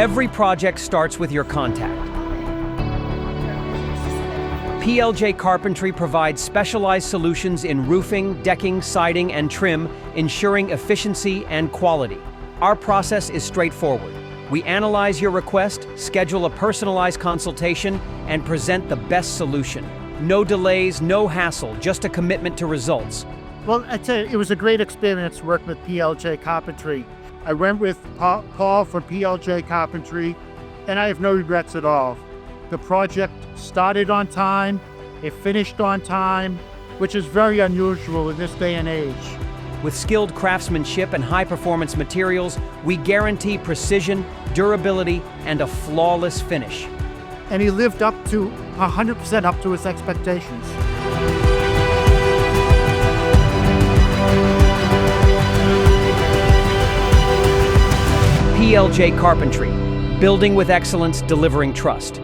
Every project starts with your contact. PLJ Carpentry provides specialized solutions in roofing, decking, siding, and trim, ensuring efficiency and quality. Our process is straightforward. We analyze your request, schedule a personalized consultation, and present the best solution. No delays, no hassle, just a commitment to results. Well, I'd say it was a great experience working with PLJ Carpentry. I went with Paul from PLJ Carpentry, and I have no regrets at all. The project started on time, it finished on time, which is very unusual in this day and age. With skilled craftsmanship and high-performance materials, we guarantee precision, durability, and a flawless finish. And he lived up to 100% up to his expectations. PLJ Carpentry, building with excellence, delivering trust.